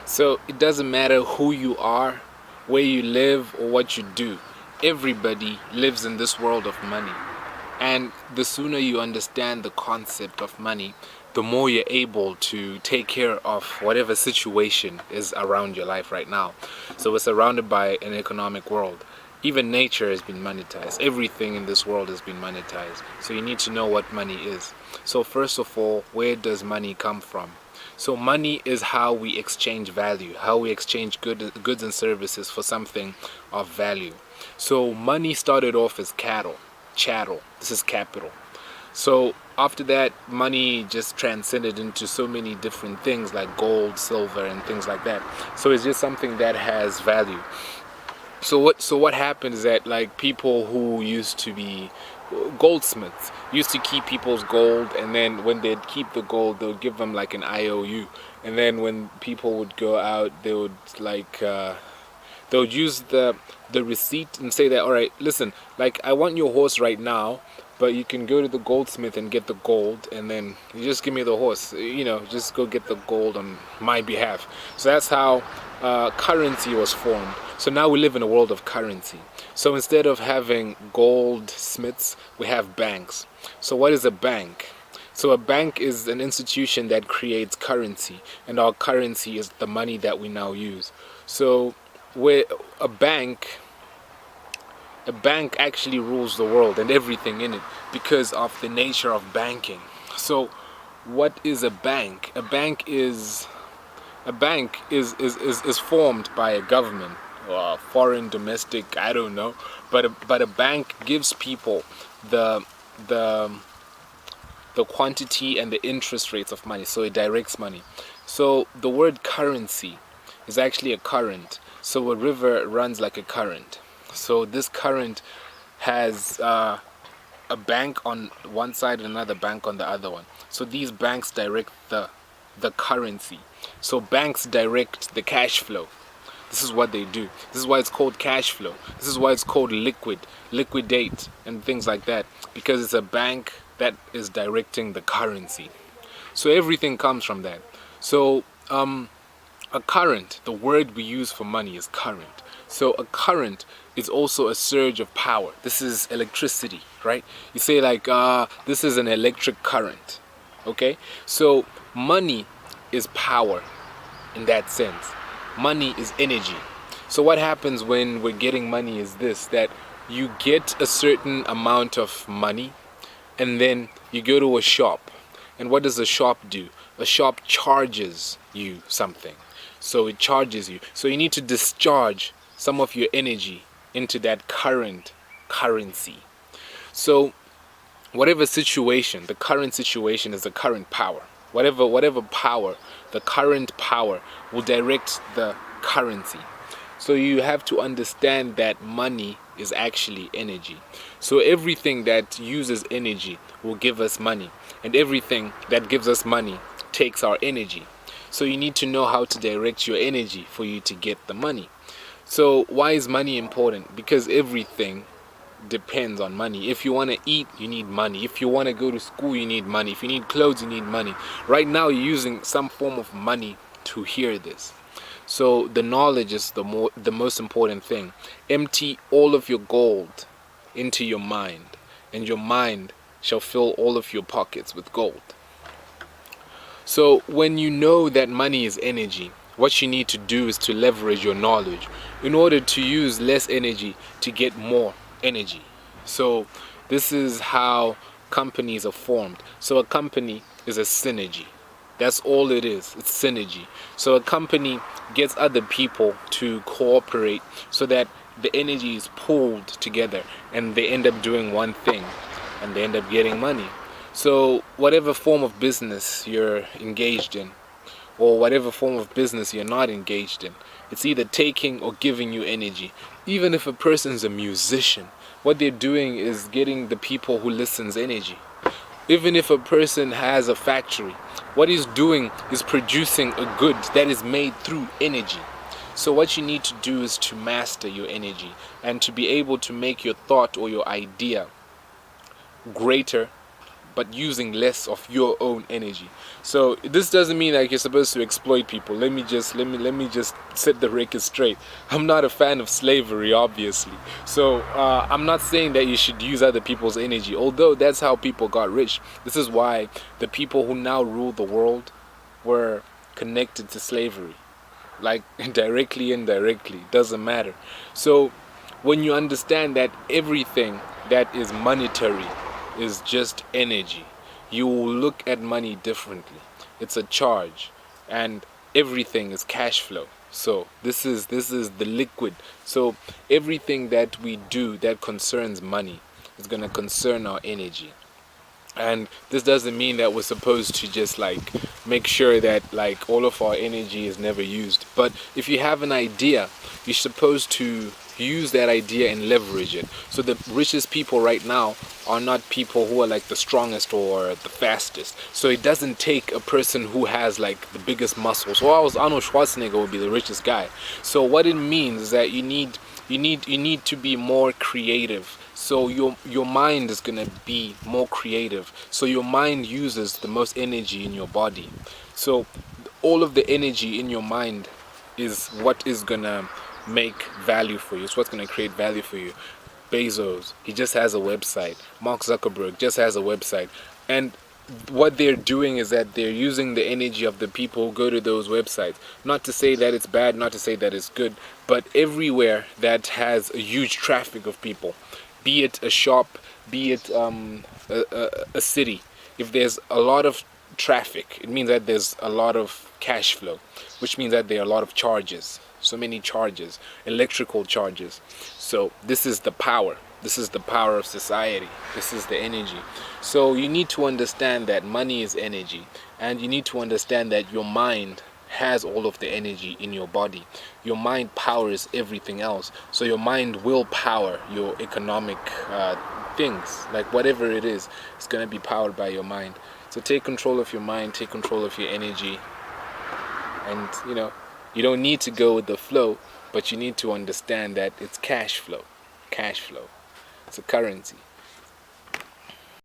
So it doesn't matter who you are, where you live, or what you do. Everybody lives in this world of money. And the sooner you understand the concept of money, the more you're able to take care of whatever situation is around your life right now. So we're surrounded by an economic world. Even nature has been monetized. Everything in this world has been monetized. So you need to know what money is. So first of all, where does money come from? So money is how we exchange value, how we exchange goods and services for something of value. So money started off as chattel. This is capital. So after that, money just transcended into so many different things like gold, silver, and things like that. So it's just something that has value. So what happened is that, like, people who used to be goldsmiths used to keep people's gold, and then when they'd keep the gold, they would give them like an IOU, and then when people would go out, they would they would use the receipt and say that, all right, listen, like, I want your horse right now, but you can go to the goldsmith and get the gold, and then you just give me the horse, just go get the gold on my behalf. So that's how currency was formed. So now we live in a world of currency. So instead of having goldsmiths, we have banks. So what is a bank? So a bank is an institution that creates currency, and our currency is the money that we now use. So where a bank actually rules the world and everything in it because of the nature of banking. So what is a bank? A bank is formed by a government, or foreign, domestic, I don't know, but a bank gives people the quantity and the interest rates of money, so it directs money. So the word currency is actually a current. So a river runs like a current. So this current has a bank on one side and another bank on the other one. So these banks direct the currency. So banks direct the cash flow. This is what they do. This is why it's called cash flow. This is why it's called liquidate, and things like that, because it's a bank that is directing the currency. So everything comes from that. So a current, the word we use for money is current. So a current is also a surge of power. This is electricity, right? You say like, this is an electric current, okay? So money is power in that sense. Money is energy. So what happens when we're getting money is this, that you get a certain amount of money, and then you go to a shop. And what does a shop do? A shop charges you something. So it charges you. So you need to discharge some of your energy into that current currency. So whatever situation, the current situation is the current power. Whatever power, the current power will direct the currency. So you have to understand that money is actually energy. So everything that uses energy will give us money, and everything that gives us money takes our energy. So you need to know how to direct your energy for you to get the money. So why is money important? Because everything depends on money. If you want to eat, you need money. If you want to go to school, you need money. If you need clothes, you need money. Right now you're using some form of money to hear this. So the knowledge is the most important thing. Empty all of your gold into your mind, and your mind shall fill all of your pockets with gold. So when you know that money is energy, what you need to do is to leverage your knowledge in order to use less energy to get more energy. So this is how companies are formed. So a company is a synergy. That's all it is. It's synergy. So a company gets other people to cooperate so that the energy is pulled together and they end up doing one thing and they end up getting money. So whatever form of business you're engaged in, or whatever form of business you're not engaged in, it's either taking or giving you energy. Even if a person's a musician, what they're doing is getting the people who listens energy. Even if a person has a factory, what he's doing is producing a good that is made through energy. So what you need to do is to master your energy and to be able to make your thought or your idea greater but using less of your own energy. So this doesn't mean like you're supposed to exploit people. Let me just set the record straight. I'm not a fan of slavery, obviously. So I'm not saying that you should use other people's energy, although that's how people got rich. This is why the people who now rule the world were connected to slavery, like directly, indirectly, doesn't matter. So when you understand that everything that is monetary is just energy, you will look at money differently. It's a charge, and everything is cash flow. So this is the liquid. So everything that we do that concerns money is going to concern our energy. And this doesn't mean that we're supposed to just like make sure that like all of our energy is never used. But if you have an idea, you're supposed to use that idea and leverage it. So the richest people right now are not people who are like the strongest or the fastest. So it doesn't take a person who has like the biggest muscles. So Arnold Schwarzenegger would be the richest guy. So what it means is that you need to be more creative. So your mind is gonna be more creative. So your mind uses the most energy in your body. So all of the energy in your mind is what is gonna make value for you. It's what's gonna create value for you. Bezos, he just has a website. Mark Zuckerberg just has a website. And what they're doing is that they're using the energy of the people who go to those websites. Not to say that it's bad, not to say that it's good, but everywhere that has a huge traffic of people, be it a shop, be it a city, if there's a lot of traffic, it means that there's a lot of cash flow, which means that there are a lot of charges. So many charges, electrical charges. So this is the power. This is the power of society. This is the energy. So you need to understand that money is energy, and you need to understand that your mind has all of the energy in your body. Your mind powers everything else. So your mind will power your economic things, like whatever it is, it's going to be powered by your mind. So take control of your mind, take control of your energy, and you don't need to go with the flow, but you need to understand that it's cash flow. Cash flow. It's a currency.